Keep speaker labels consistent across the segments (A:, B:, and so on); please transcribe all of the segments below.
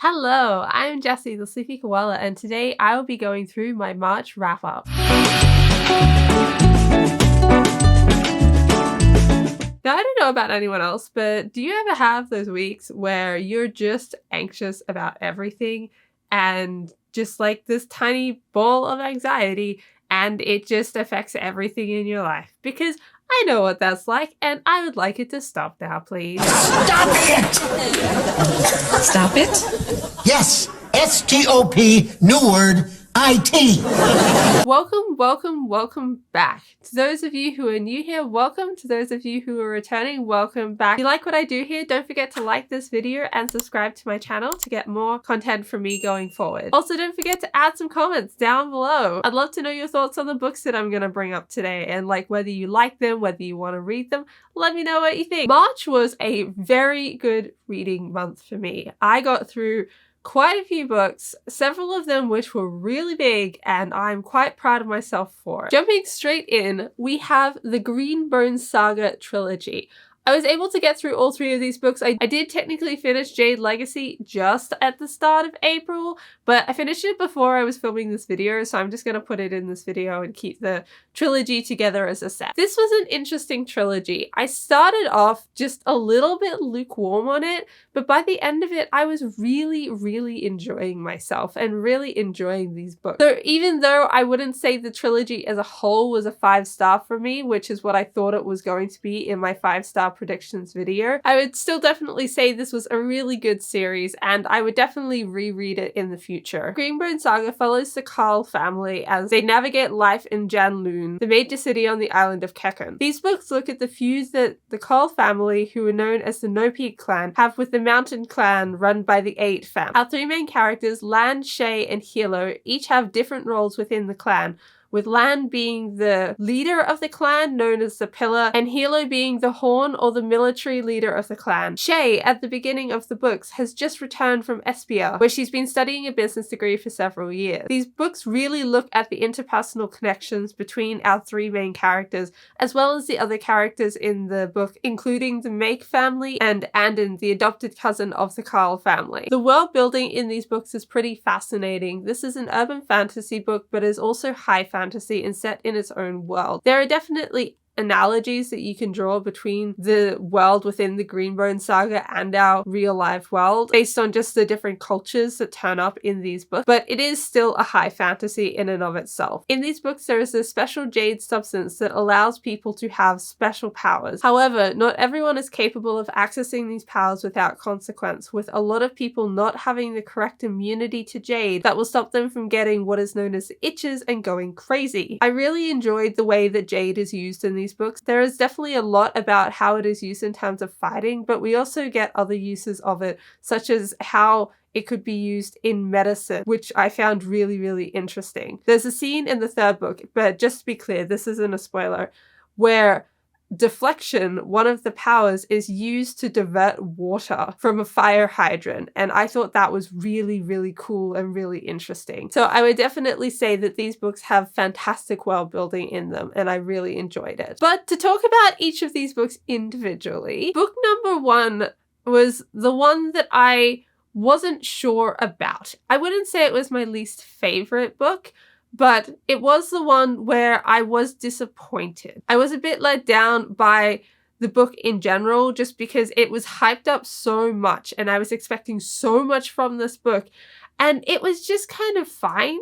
A: Hello, I'm Jessie, the Sleepy Koala, and today I will be going through my March wrap-up. Now, I don't know about anyone else, but do you ever have those weeks where you're just anxious about everything and just like this tiny ball of anxiety and it just affects everything in your life? Because I know what that's like and I would like it to stop now, please.
B: Stop it!
C: Stop it?
B: Yes, S-T-O-P, new word, I-T.
A: Welcome back. To those of you who are new here, welcome. To those of you who are returning, welcome back. If you like what I do here, don't forget to like this video and subscribe to my channel to get more content from me going forward. Also, don't forget to add some comments down below. I'd love to know your thoughts on the books that I'm going to bring up today and like whether you like them, whether you want to read them. Let me know what you think. March was a very good reading month for me. I got through quite a few books, several of them which were really big, and I'm quite proud of myself for it. Jumping straight in, we have the Greenbone Saga trilogy. I was able to get through all three of these books. I did technically finish Jade Legacy just at the start of April, but I finished it before I was filming this video, so I'm just going to put it in this video and keep the trilogy together as a set. This was an interesting trilogy. I started off just a little bit lukewarm on it, but by the end of it, I was really enjoying myself and really enjoying these books. So even though I wouldn't say the trilogy as a whole was a 5-star for me, which is what I thought it was going to be in my 5-star predictions video, I would still definitely say this was a really good series and I would definitely reread it in the future. Greenbone Saga follows the Carl family as they navigate life in Janloon, the major city on the island of Kekon. These books look at the feuds that the Carl family, who are known as the No Peak clan, have with the Mountain clan run by the 8 fam. Our three main characters, Lan, Shay, and Hilo, each have different roles within the clan, with Lan being the leader of the clan, known as the Pillar, and Hilo being the Horn, or the military leader of the clan. Shay, at the beginning of the books, has just returned from Espia, where she's been studying a business degree for several years. These books really look at the interpersonal connections between our three main characters, as well as the other characters in the book, including the Make family and Andon, the adopted cousin of the Carl family. The world building in these books is pretty fascinating. This is an urban fantasy book, but is also high fantasy and set in its own world. There are definitely analogies that you can draw between the world within the Greenbone Saga and our real life world based on just the different cultures that turn up in these books, but it is still a high fantasy in and of itself. In these books, there is a special jade substance that allows people to have special powers. However, not everyone is capable of accessing these powers without consequence, with a lot of people not having the correct immunity to jade that will stop them from getting what is known as the itches and going crazy. I really enjoyed the way that jade is used in these books. There is definitely a lot about how it is used in terms of fighting, but we also get other uses of it, such as how it could be used in medicine, which I found really interesting. There's a scene in the 3rd book, but just to be clear, this isn't a spoiler, where deflection, one of the powers, is used to divert water from a fire hydrant, and I thought that was really cool and really interesting. So I would definitely say that these books have fantastic world building in them and I really enjoyed it. But to talk about each of these books individually, book number 1 was the one that I wasn't sure about. I wouldn't say it was my least favorite book, but it was the one where I was disappointed. I was a bit let down by the book in general, just because it was hyped up so much and I was expecting so much from this book, and it was just kind of fine.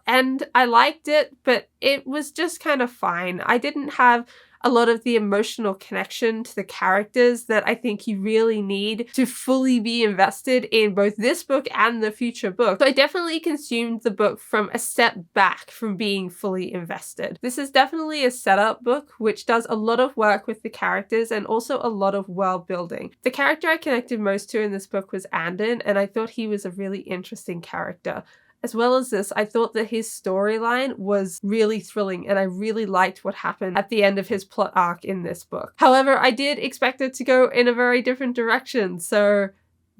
A: And I liked it, but it was just kind of fine. I didn't have a lot of the emotional connection to the characters that I think you really need to fully be invested in both this book and the future book. So I definitely consumed the book from a step back from being fully invested. This is definitely a setup book, which does a lot of work with the characters and also a lot of world building. The character I connected most to in this book was Andon, and I thought he was a really interesting character. As well as this, I thought that his storyline was really thrilling and I really liked what happened at the end of his plot arc in this book. However, I did expect it to go in a very different direction, so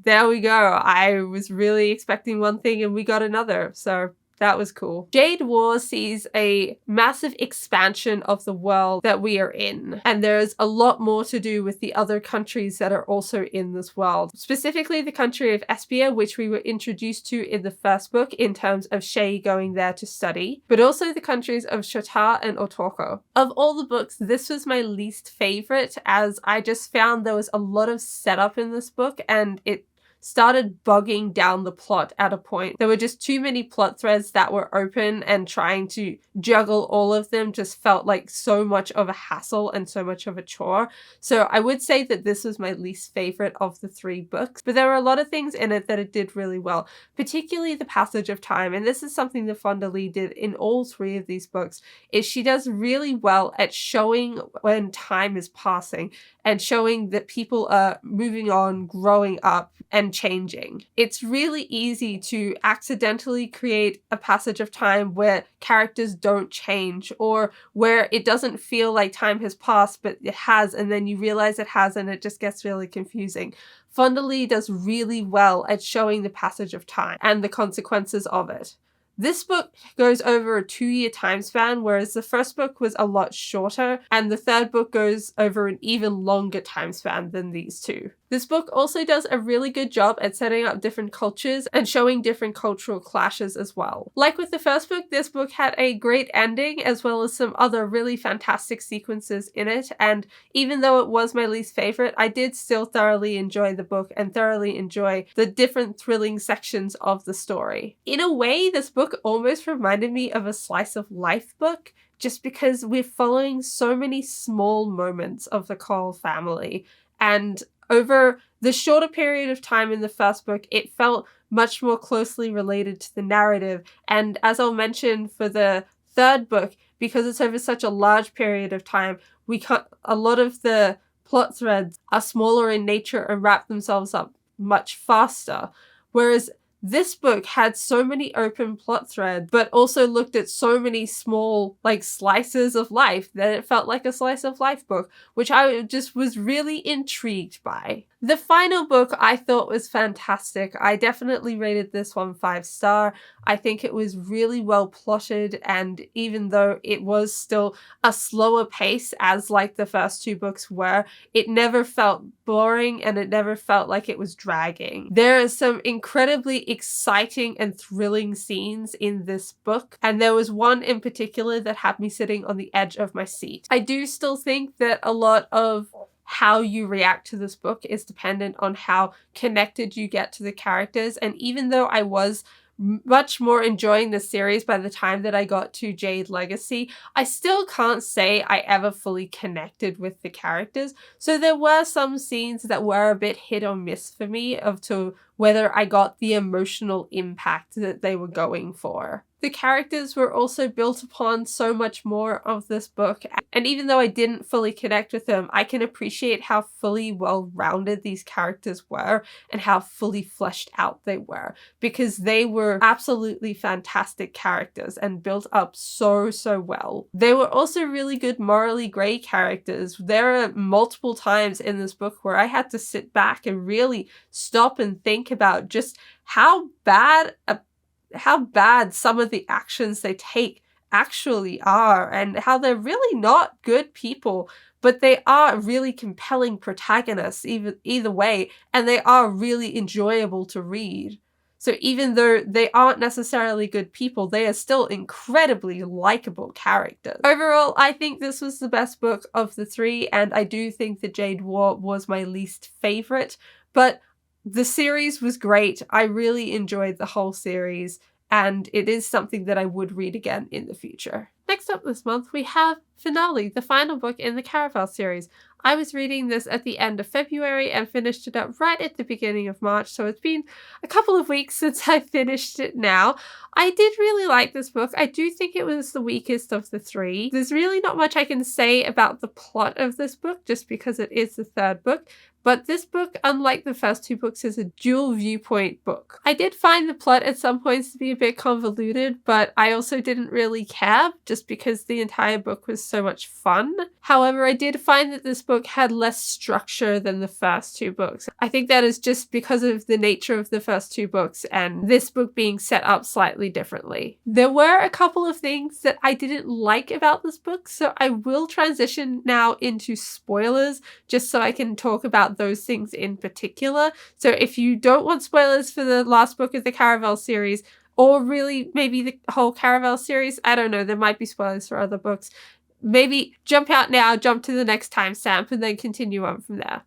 A: there we go. I was really expecting one thing and we got another, so That was cool. Jade War sees a massive expansion of the world that we are in, and there's a lot more to do with the other countries that are also in this world. Specifically the country of Espia, which we were introduced to in the first book in terms of Shay going there to study, but also the countries of Shotar and Otoko. Of all the books, this was my least favorite, as I just found there was a lot of setup in this book and it started bogging down the plot at a point. There were just too many plot threads that were open, and trying to juggle all of them just felt like so much of a hassle and so much of a chore. So I would say that this was my least favorite of the 3 books, but there were a lot of things in it that it did really well, particularly the passage of time. And this is something that Fonda Lee did in all 3 of these books, is she does really well at showing when time is passing and showing that people are moving on, growing up, and changing. It's really easy to accidentally create a passage of time where characters don't change, or where it doesn't feel like time has passed but it has, and then you realize it has and it just gets really confusing. Fonda Lee does really well at showing the passage of time and the consequences of it. This book goes over a 2-year time span, whereas the first book was a lot shorter, and the third book goes over an even longer time span than these 2. This book also does a really good job at setting up different cultures and showing different cultural clashes as well. Like with the first book, this book had a great ending as well as some other really fantastic sequences in it, and even though it was my least favorite, I did still thoroughly enjoy the book and thoroughly enjoy the different thrilling sections of the story. In a way, this book almost reminded me of a slice of life book, just because we're following so many small moments of the Cole family, and over the shorter period of time in the first book, it felt much more closely related to the narrative. And as I'll mention for the third book, because it's over such a large period of time, a lot of the plot threads are smaller in nature and wrap themselves up much faster. Whereas this book had so many open plot threads, but also looked at so many small, slices of life that it felt like a slice of life book, which I just was really intrigued by. The final book I thought was fantastic. I definitely rated this one 5-star. I think it was really well plotted, and even though it was still a slower pace as like the first 2 books were, it never felt boring and it never felt like it was dragging. There are some incredibly exciting and thrilling scenes in this book, and there was one in particular that had me sitting on the edge of my seat. I do still think that a lot of how you react to this book is dependent on how connected you get to the characters, and even though I was much more enjoying the series by the time that I got to Jade Legacy, I still can't say I ever fully connected with the characters. So there were some scenes that were a bit hit or miss for me of to whether I got the emotional impact that they were going for. The characters were also built upon so much more of this book, and even though I didn't fully connect with them, I can appreciate how fully well-rounded these characters were and how fully fleshed out they were, because they were absolutely fantastic characters and built up so well. They were also really good morally grey characters. There are multiple times in this book where I had to sit back and really stop and think about just how bad some of the actions they take actually are, and how they're really not good people, but they are really compelling protagonists either way, and they are really enjoyable to read. So even though they aren't necessarily good people, they are still incredibly likable characters. Overall, I think this was the best book of the 3, and I do think the Jade War was my least favorite, but the series was great. I really enjoyed the whole series, and it is something that I would read again in the future. Next up this month, we have Finale, the final book in the Caraval series. I was reading this at the end of February and finished it up right at the beginning of March, so it's been a couple of weeks since I finished it now. I did really like this book. I do think it was the weakest of the 3. There's really not much I can say about the plot of this book, just because it is the 3rd book. But this book, unlike the first 2 books, is a dual viewpoint book. I did find the plot at some points to be a bit convoluted, but I also didn't really care, just just because the entire book was so much fun. However, I did find that this book had less structure than the first two books. I think that is just because of the nature of the first two books and this book being set up slightly differently. There were a couple of things that I didn't like about this book, so I will transition now into spoilers just so I can talk about those things in particular. So if you don't want spoilers for the last book of the Caravel series, or really maybe the whole Caravel series, I don't know, there might be spoilers for other books. Maybe jump out now, jump to the next timestamp, and then continue on from there.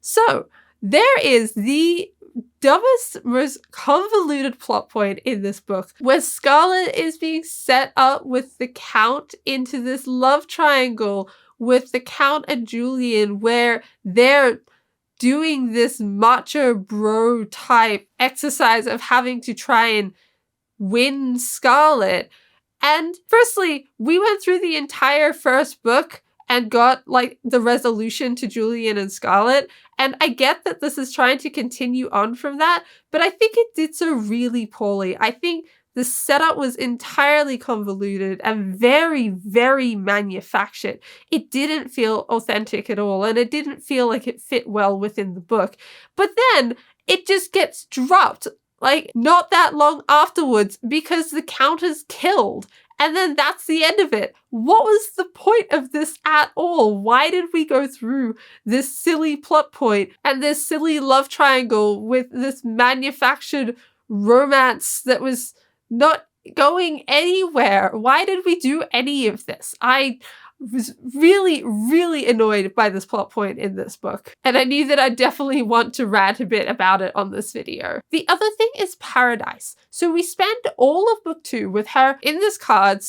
A: So there is the dumbest, most convoluted plot point in this book where Scarlet is being set up with the Count into this love triangle with the Count and Julian, where they're doing this macho bro type exercise of having to try and win Scarlet. And firstly, we went through the entire first book and got like the resolution to Julian and Scarlet. And I get that this is trying to continue on from that, but I think it did so really poorly. I think the setup was entirely convoluted and very, very manufactured. It didn't feel authentic at all, and it didn't feel like it fit well within the book. But then it just gets dropped, like, not that long afterwards because the Count is killed. And then that's the end of it. What was the point of this at all? Why did we go through this silly plot point and this silly love triangle with this manufactured romance that was not going anywhere? Why did we do any of this? I was really, really annoyed by this plot point in this book. And I knew that I definitely want to rant a bit about it on this video. The other thing is Paradise. So we spend all of book 2 with her in this card.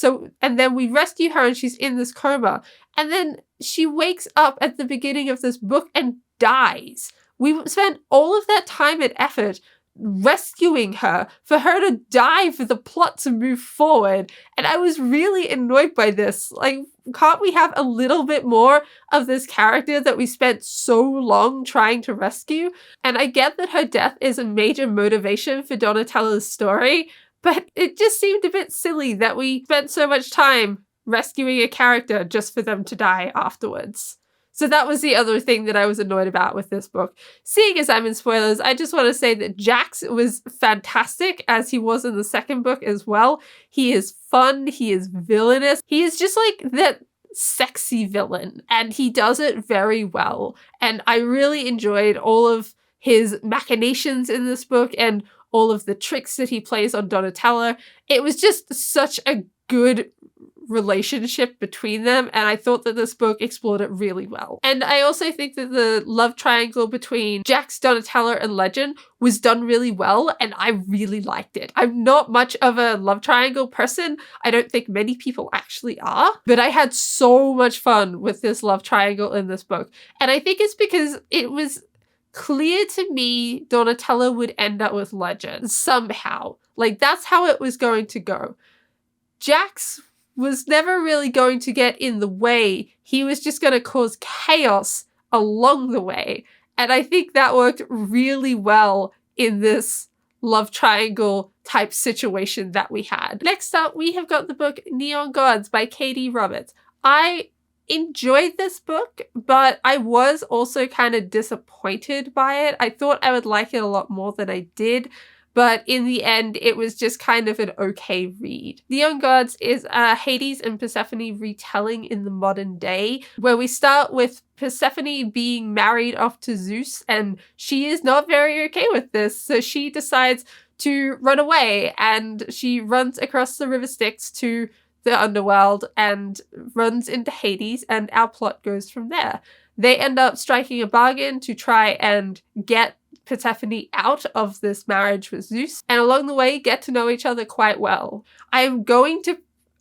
A: And then we rescue her and she's in this coma. And then she wakes up at the beginning of this book and dies. We spent all of that time and effort rescuing her for her to die for the plot to move forward. And I was really annoyed by this. Like, can't we have a little bit more of this character that we spent so long trying to rescue? And I get that her death is a major motivation for Donatella's story, but it just seemed a bit silly that we spent so much time rescuing a character just for them to die afterwards. So that was the other thing that I was annoyed about with this book. Seeing as I'm in spoilers, I just want to say that Jax was fantastic, as he was in the second book as well. He is fun, he is villainous, he is just like that sexy villain, and he does it very well. And I really enjoyed all of his machinations in this book and all of the tricks that he plays on Donatella. It was just such a good relationship between them, and I thought that this book explored it really well. And I also think that the love triangle between Jax, Donatella, and Legend was done really well, and I really liked it. I'm not much of a love triangle person. I don't think many people actually are, but I had so much fun with this love triangle in this book. And I think it's because it was clear to me Donatella would end up with Legend somehow. Like, that's how it was going to go. Jax was never really going to get in the way. He was just going to cause chaos along the way. And I think that worked really well in this love triangle type situation that we had. Next up, we have got the book Neon Gods by Katee Roberts. I enjoyed this book, but I was also kind of disappointed by it. I thought I would like it a lot more than I did. But in the end, it was just kind of an okay read. Neon Gods is a Hades and Persephone retelling in the modern day, where we start with Persephone being married off to Zeus, and she is not very okay with this, so she decides to run away, and she runs across the river Styx to the underworld and runs into Hades, and our plot goes from there. They end up striking a bargain to try and get Persephone out of this marriage with Zeus, and along the way get to know each other quite well. I'm going to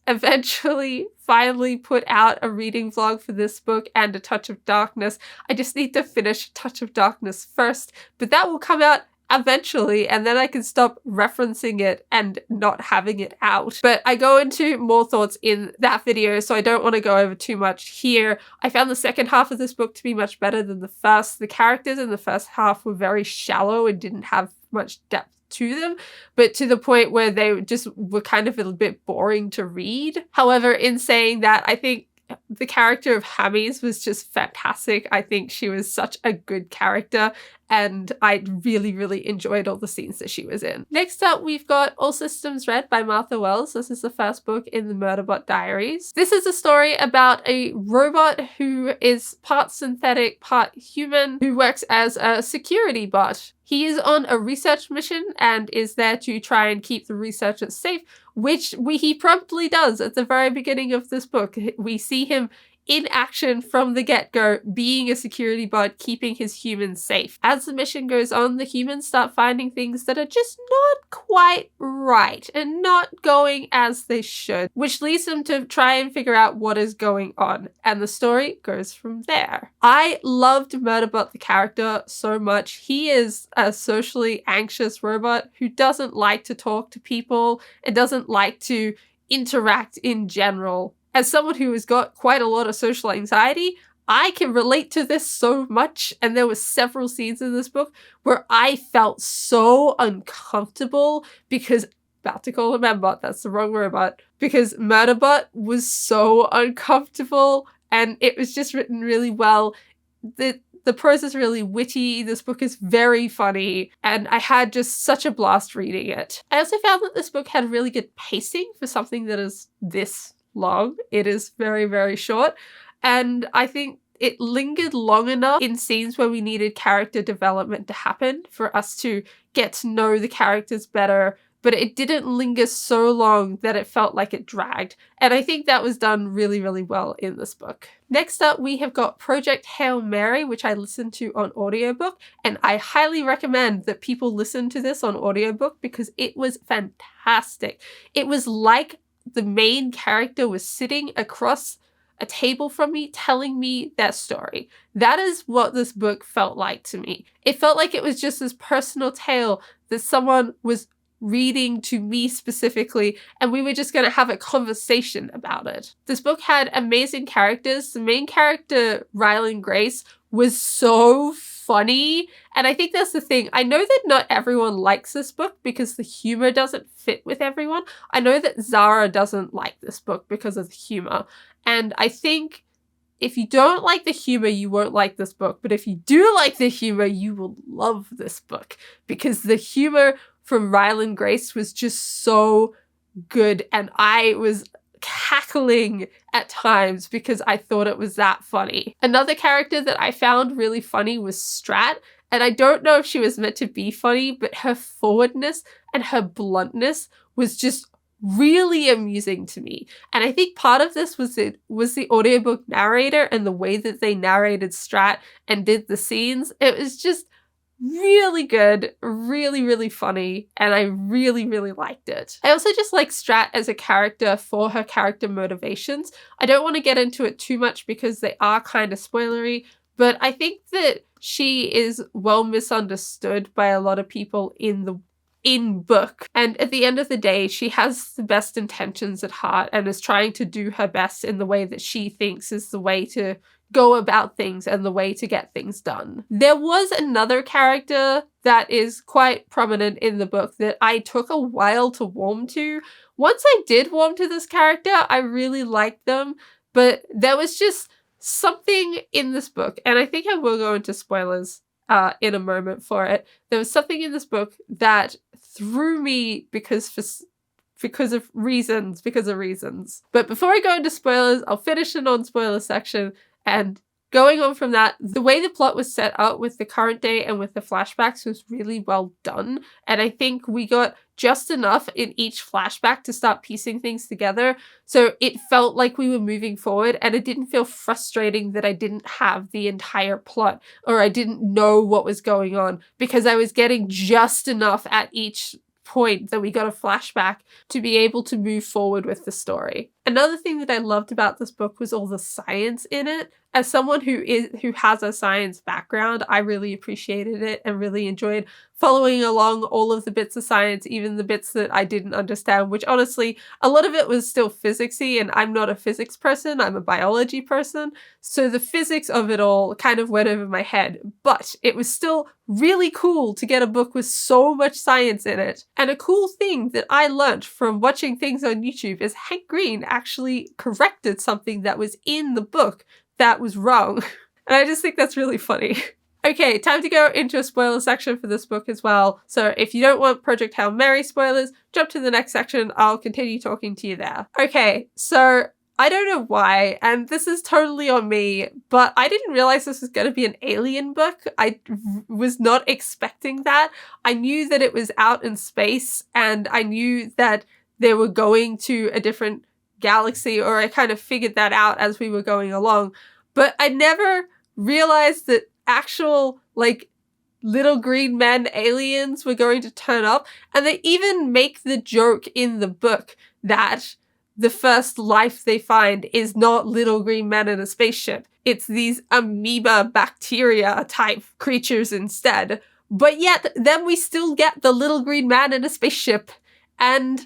A: eventually finally put out a reading vlog for this book and A Touch of Darkness. I just need to finish A Touch of Darkness first, but that will come out eventually, and then I can stop referencing it and not having it out. But I go into more thoughts in that video, so I don't want to go over too much here. I found the second half of this book to be much better than the first. The characters in the first half were very shallow and didn't have much depth to them, but to the point where they just were kind of a little bit boring to read. However, in saying that, I think the character of Hammy's was just fantastic. I think she was such a good character, and I really, really enjoyed all the scenes that she was in. Next up, we've got All Systems Red by Martha Wells. This is the first book in the Murderbot Diaries. This is a story about a robot who is part synthetic, part human, who works as a security bot. He is on a research mission and is there to try and keep the researchers safe, which he promptly does at the very beginning of this book. We see him in action from the get-go, being a security bot, keeping his humans safe. As the mission goes on, the humans start finding things that are just not quite right and not going as they should, which leads them to try and figure out what is going on. And the story goes from there. I loved Murderbot the character so much. He is a socially anxious robot who doesn't like to talk to people and doesn't like to interact in general. As someone who has got quite a lot of social anxiety, I can relate to this so much, and there were several scenes in this book where I felt so uncomfortable because, about to call him Mbot, that's the wrong robot, because Murderbot was so uncomfortable, and it was just written really well. The prose is really witty, this book is very funny, and I had just such a blast reading it. I also found that this book had really good pacing for something that is this long. It is very, very short, and I think it lingered long enough in scenes where we needed character development to happen for us to get to know the characters better, but it didn't linger so long that it felt like it dragged, and I think that was done really, really well in this book. Next up, we have got Project Hail Mary, which I listened to on audiobook, and I highly recommend that people listen to this on audiobook because it was fantastic. It was like the main character was sitting across a table from me telling me their story. That is what this book felt like to me. It felt like it was just this personal tale that someone was reading to me specifically, and we were just going to have a conversation about it. This book had amazing characters. The main character, Rylan Grace, was so funny, and I think that's the thing. I know that not everyone likes this book because the humor doesn't fit with everyone. I know that Zara doesn't like this book because of the humor, and I think if you don't like the humor, you won't like this book, but if you do like the humor, you will love this book because the humor from Rylan Grace was just so good, and I was cackling at times because I thought it was that funny. Another character that I found really funny was Strat, and I don't know if she was meant to be funny, but her forwardness and her bluntness was just really amusing to me. And I think part of this was the audiobook narrator and the way that they narrated Strat and did the scenes. It was just really good, really, really funny, and I really, really liked it. I also just like Strat as a character for her character motivations. I don't want to get into it too much because they are kind of spoilery, but I think that she is well misunderstood by a lot of people in book. And at the end of the day, she has the best intentions at heart and is trying to do her best in the way that she thinks is the way to go about things and the way to get things done. There was another character that is quite prominent in the book that I took a while to warm to. Once I did warm to this character, I really liked them, but there was just something in this book, and I think I will go into spoilers in a moment for it. There was something in this book that threw me because of reasons. But before I go into spoilers, I'll finish the non-spoiler section. And going on from that, the way the plot was set up with the current day and with the flashbacks was really well done. And I think we got just enough in each flashback to start piecing things together. So it felt like we were moving forward, and it didn't feel frustrating that I didn't have the entire plot or I didn't know what was going on, because I was getting just enough at each point that we got a flashback to be able to move forward with the story. Another thing that I loved about this book was all the science in it. As someone who has a science background, I really appreciated it and really enjoyed following along all of the bits of science, even the bits that I didn't understand, which honestly, a lot of it was still physicsy, and I'm not a physics person, I'm a biology person. So the physics of it all kind of went over my head, but it was still really cool to get a book with so much science in it. And a cool thing that I learned from watching things on YouTube is Hank Green actually corrected something that was in the book that was wrong. And I just think that's really funny. Okay, time to go into a spoiler section for this book as well. So if you don't want Project Hail Mary spoilers, jump to the next section. I'll continue talking to you there. Okay, so I don't know why, and this is totally on me, but I didn't realize this was going to be an alien book. I was not expecting that. I knew that it was out in space, and I knew that they were going to a different galaxy, or I kind of figured that out as we were going along, but I never realized that actual, like, little green men aliens were going to turn up. And they even make the joke in the book that the first life they find is not little green men in a spaceship. It's these amoeba bacteria type creatures instead. But yet, then we still get the little green man in a spaceship. And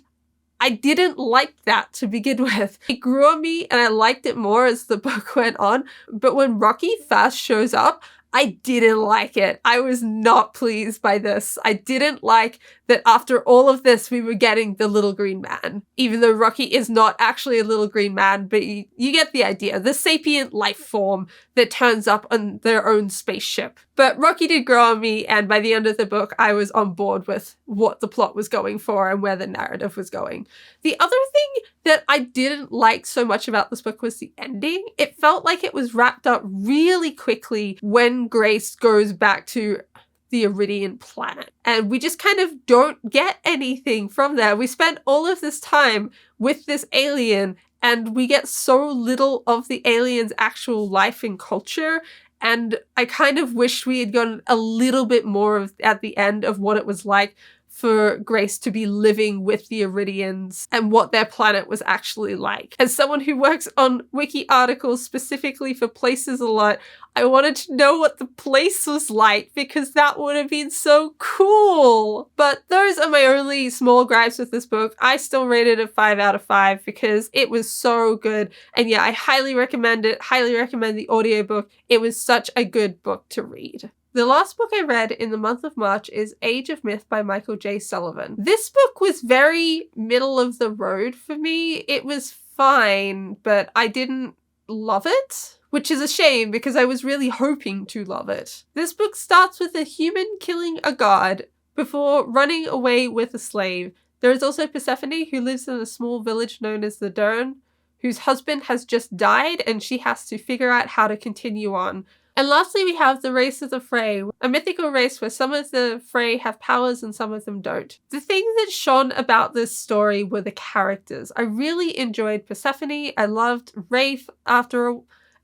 A: I didn't like that to begin with. It grew on me and I liked it more as the book went on. But when Rocky first shows up, I didn't like it. I was not pleased by this. I didn't like that after all of this, we were getting the little green man. Even though Rocky is not actually a little green man, but you get the idea. The sapient life form that turns up on their own spaceship. But Rocky did grow on me, and by the end of the book, I was on board with what the plot was going for and where the narrative was going. The other thing that I didn't like so much about this book was the ending. It felt like it was wrapped up really quickly when Grace goes back to the Iridian planet. And we just kind of don't get anything from there. We spent all of this time with this alien and we get so little of the alien's actual life and culture. And I kind of wish we had gotten a little bit more of at the end of what it was like for Grace to be living with the Iridians and what their planet was actually like. As someone who works on wiki articles specifically for places a lot, I wanted to know what the place was like because that would have been so cool. But those are my only small gripes with this book. I still rate it a 5 out of 5 because it was so good. And yeah, I highly recommend it. Highly recommend the audiobook. It was such a good book to read. The last book I read in the month of March is Age of Myth by Michael J. Sullivan. This book was very middle of the road for me. It was fine, but I didn't love it, which is a shame because I was really hoping to love it. This book starts with a human killing a god before running away with a slave. There is also Persephone, who lives in a small village known as the Dern, whose husband has just died and she has to figure out how to continue on. And lastly, we have the race of the Frey, a mythical race where some of the Frey have powers and some of them don't. The thing that shone about this story were the characters. I really enjoyed Persephone. I loved Rafe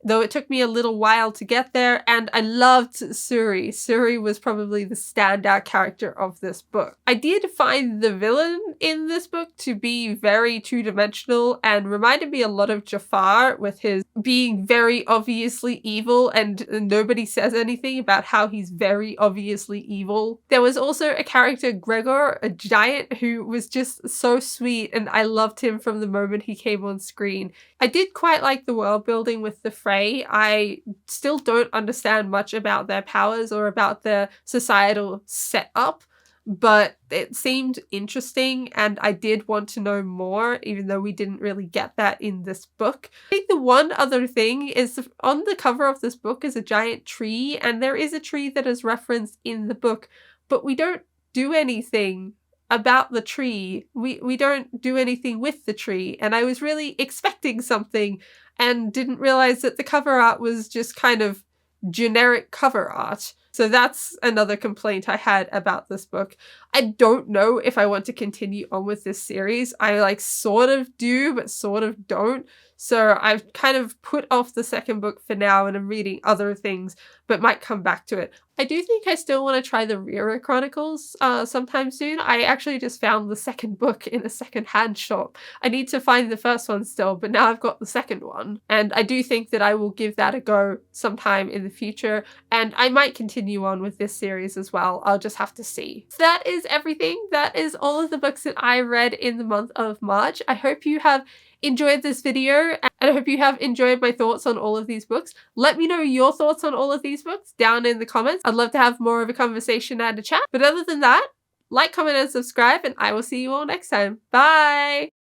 A: though it took me a little while to get there, and I loved Suri. Suri was probably the standout character of this book. I did find the villain in this book to be very two-dimensional and reminded me a lot of Jafar, with his being very obviously evil and nobody says anything about how he's very obviously evil. There was also a character, Gregor, a giant, who was just so sweet, and I loved him from the moment he came on screen. I did quite like the world building with the Frey. I still don't understand much about their powers or about their societal setup, but it seemed interesting and I did want to know more, even though we didn't really get that in this book. I think the one other thing is on the cover of this book is a giant tree, and there is a tree that is referenced in the book, but we don't do anything about the tree. We don't do anything with the tree, and I was really expecting something and didn't realize that the cover art was just kind of generic cover art. So that's another complaint I had about this book. I don't know if I want to continue on with this series. I like sort of do, but sort of don't. So I've kind of put off the second book for now and I'm reading other things, but might come back to it. I do think I still want to try the Riyria Chronicles sometime soon. I actually just found the second book in a secondhand shop. I need to find the first one still, but now I've got the second one. And I do think that I will give that a go sometime in the future. And I might continue on with this series as well. I'll just have to see. So that is everything. That is all of the books that I read in the month of March. I hope you have enjoyed this video and I hope you have enjoyed my thoughts on all of these books. Let me know your thoughts on all of these books down in the comments. I'd love to have more of a conversation and a chat. But other than that, like, comment, and subscribe, and I will see you all next time. Bye!